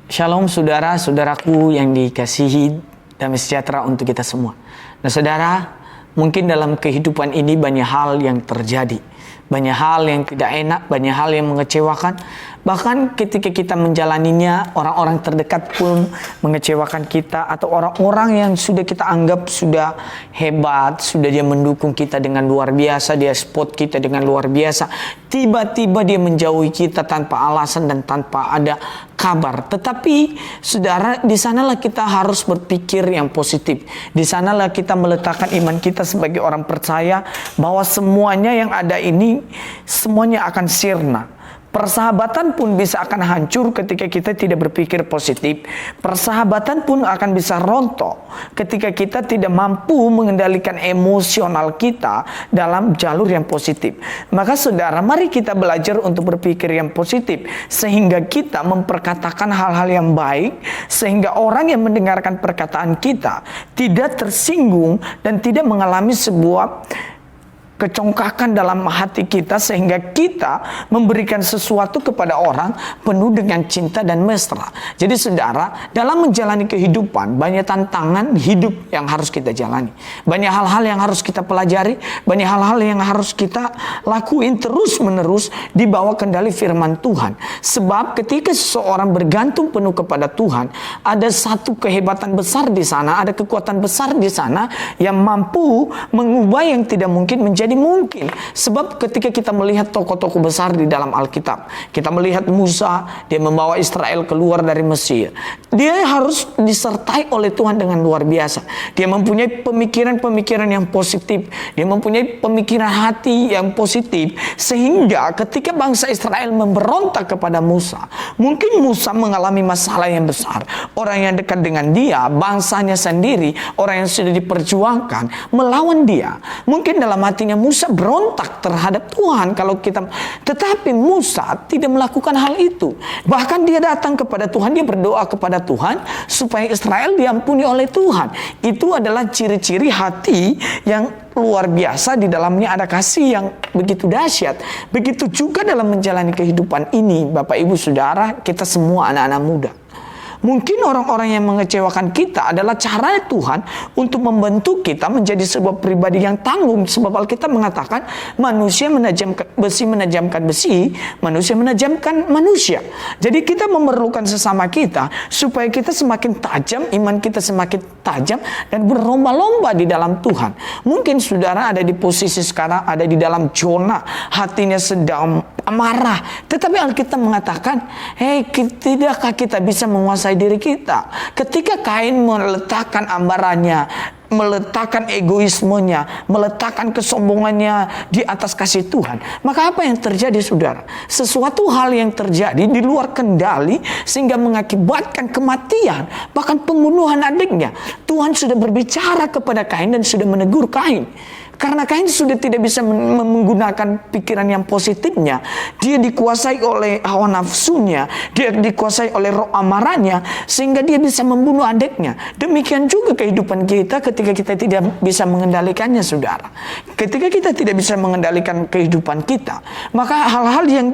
Shalom saudara-saudaraku yang dikasihi, damai sejahtera untuk kita semua. Nah saudara, mungkin dalam kehidupan ini banyak hal yang terjadi. Banyak hal yang tidak enak, banyak hal yang mengecewakan. Bahkan ketika kita menjalaninya, orang-orang terdekat pun mengecewakan kita. Atau orang-orang yang sudah kita anggap sudah hebat, sudah dia mendukung kita dengan luar biasa, dia support kita dengan luar biasa. Tiba-tiba dia menjauhi kita tanpa alasan dan tanpa ada kabar. Tetapi saudara, di sanalah kita harus berpikir yang positif. Di sanalah kita meletakkan iman kita sebagai orang percaya bahwa semuanya yang ada ini semuanya akan sirna. Persahabatan pun bisa akan hancur ketika kita tidak berpikir positif. Persahabatan pun akan bisa rontok ketika kita tidak mampu mengendalikan emosional kita dalam jalur yang positif. Maka saudara, mari kita belajar untuk berpikir yang positif, sehingga kita memperkatakan hal-hal yang baik, sehingga orang yang mendengarkan perkataan kita tidak tersinggung dan tidak mengalami sebuah kecongkakan dalam hati kita, sehingga kita memberikan sesuatu kepada orang penuh dengan cinta dan mesra. Jadi saudara, dalam menjalani kehidupan banyak tantangan hidup yang harus kita jalani, banyak hal-hal yang harus kita pelajari, banyak hal-hal yang harus kita lakuin terus menerus di bawah kendali firman Tuhan. Sebab ketika seseorang bergantung penuh kepada Tuhan, ada satu kehebatan besar di sana, ada kekuatan besar di sana yang mampu mengubah yang tidak mungkin menjadi mungkin. Sebab ketika kita melihat tokoh-tokoh besar di dalam Alkitab, kita melihat Musa, dia membawa Israel keluar dari Mesir. Dia harus disertai oleh Tuhan dengan luar biasa. Dia mempunyai pemikiran-pemikiran yang positif, dia mempunyai pemikiran hati yang positif, sehingga ketika bangsa Israel memberontak kepada Musa, mungkin Musa mengalami masalah yang besar. Orang yang dekat dengan dia, bangsanya sendiri, orang yang sudah diperjuangkan, melawan dia. Mungkin dalam hatinya Musa berontak terhadap Tuhan tetapi Musa tidak melakukan hal itu. Bahkan dia datang kepada Tuhan, dia berdoa kepada Tuhan supaya Israel diampuni oleh Tuhan. Itu adalah ciri-ciri hati yang luar biasa, di dalamnya ada kasih yang begitu dahsyat. Begitu juga dalam menjalani kehidupan ini, Bapak Ibu Saudara, kita semua anak-anak muda. Mungkin orang-orang yang mengecewakan kita adalah cara Tuhan untuk membentuk kita menjadi sebuah pribadi yang tanggung. Sebab Alkitab mengatakan manusia menajamkan besi, manusia menajamkan manusia. Jadi kita memerlukan sesama kita supaya kita semakin tajam, iman kita semakin tajam dan berlomba-lomba di dalam Tuhan. Mungkin saudara ada di posisi sekarang, ada di dalam zona, hatinya sedang marah. Tetapi Alkitab mengatakan, tidakkah kita bisa menguasai diri kita? Ketika Kain meletakkan ambarannya, meletakkan egoismenya, meletakkan kesombongannya di atas kasih Tuhan, maka apa yang terjadi saudara? Sesuatu hal yang terjadi di luar kendali sehingga mengakibatkan kematian, bahkan pembunuhan adiknya. Tuhan sudah berbicara kepada Kain dan sudah menegur Kain. Karena Kain sudah tidak bisa menggunakan pikiran yang positifnya. Dia dikuasai oleh hawa nafsunya, dia dikuasai oleh roh amarahnya, sehingga dia bisa membunuh adiknya. Demikian juga kehidupan kita ketika kita tidak bisa mengendalikannya, saudara. Ketika kita tidak bisa mengendalikan kehidupan kita, maka hal-hal yang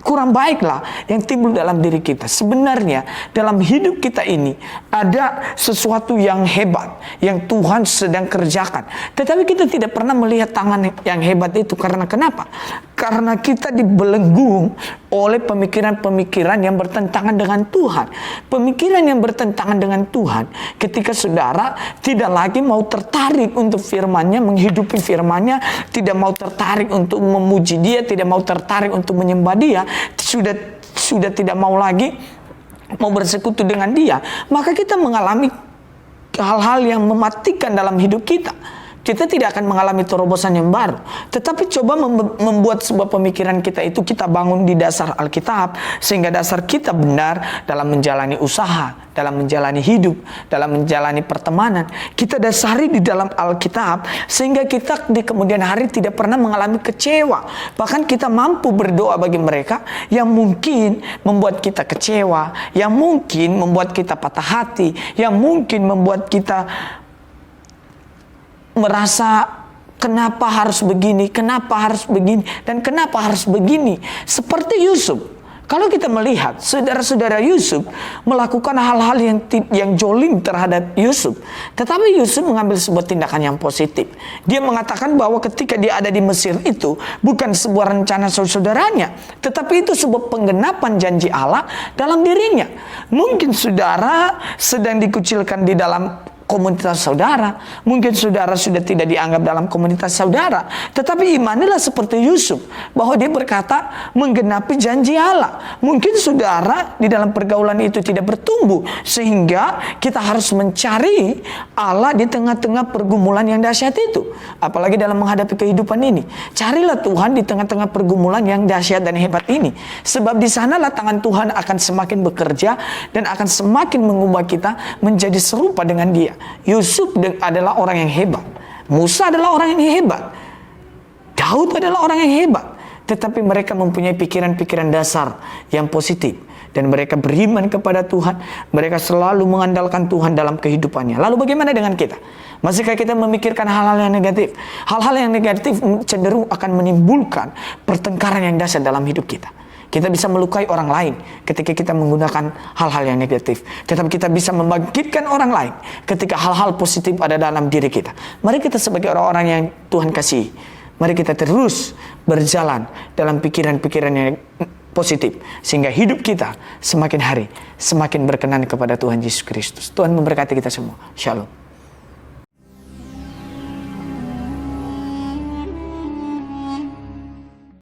kurang baiklah yang timbul dalam diri kita. Sebenarnya dalam hidup kita ini ada sesuatu yang hebat yang Tuhan sedang kerjakan, tetapi kita tidak pernah melihat tangan yang hebat itu. Karena kenapa? Karena kita dibelenggu oleh pemikiran-pemikiran yang bertentangan dengan Tuhan. Pemikiran yang bertentangan dengan Tuhan, ketika saudara tidak lagi mau tertarik untuk firman-Nya, menghidupi firman-Nya, tidak mau tertarik untuk memuji Dia, tidak mau tertarik untuk menyembah Dia, sudah tidak mau lagi mau bersekutu dengan Dia, maka kita mengalami hal-hal yang mematikan dalam hidup kita. Kita tidak akan mengalami terobosan yang baru. Tetapi coba membuat sebuah pemikiran kita itu kita bangun di dasar Alkitab, sehingga dasar kita benar dalam menjalani usaha, dalam menjalani hidup, dalam menjalani pertemanan. Kita dasari di dalam Alkitab, sehingga kita di kemudian hari tidak pernah mengalami kecewa. Bahkan kita mampu berdoa bagi mereka yang mungkin membuat kita kecewa, yang mungkin membuat kita patah hati, yang mungkin membuat kita merasa kenapa harus begini, dan kenapa harus begini. Seperti Yusuf. Kalau kita melihat saudara-saudara Yusuf melakukan hal-hal yang jolim terhadap Yusuf, tetapi Yusuf mengambil sebuah tindakan yang positif. Dia mengatakan bahwa ketika dia ada di Mesir itu bukan sebuah rencana saudaranya, tetapi itu sebuah penggenapan janji Allah dalam dirinya. Mungkin saudara sedang dikucilkan di dalam komunitas saudara, mungkin saudara sudah tidak dianggap dalam komunitas saudara, tetapi imanilah seperti Yusuf, bahwa dia berkata menggenapi janji Allah. Mungkin saudara di dalam pergaulan itu tidak bertumbuh, sehingga kita harus mencari Allah di tengah-tengah pergumulan yang dahsyat itu. Apalagi dalam menghadapi kehidupan ini, carilah Tuhan di tengah-tengah pergumulan yang dahsyat dan hebat ini, sebab di sanalah tangan Tuhan akan semakin bekerja dan akan semakin mengubah kita menjadi serupa dengan Dia. Yusuf adalah orang yang hebat, Musa adalah orang yang hebat, Daud adalah orang yang hebat, tetapi mereka mempunyai pikiran-pikiran dasar yang positif dan mereka beriman kepada Tuhan. Mereka selalu mengandalkan Tuhan dalam kehidupannya. Lalu bagaimana dengan kita? Masihkah kita memikirkan hal-hal yang negatif? Hal-hal yang negatif cenderung akan menimbulkan pertengkaran yang dahsyat dalam hidup kita. Kita bisa melukai orang lain ketika kita menggunakan hal-hal yang negatif. Tetapi kita bisa membangkitkan orang lain ketika hal-hal positif ada dalam diri kita. Mari kita sebagai orang-orang yang Tuhan kasih, mari kita terus berjalan dalam pikiran-pikiran yang positif, sehingga hidup kita semakin hari semakin berkenan kepada Tuhan Yesus Kristus. Tuhan memberkati kita semua. Shalom.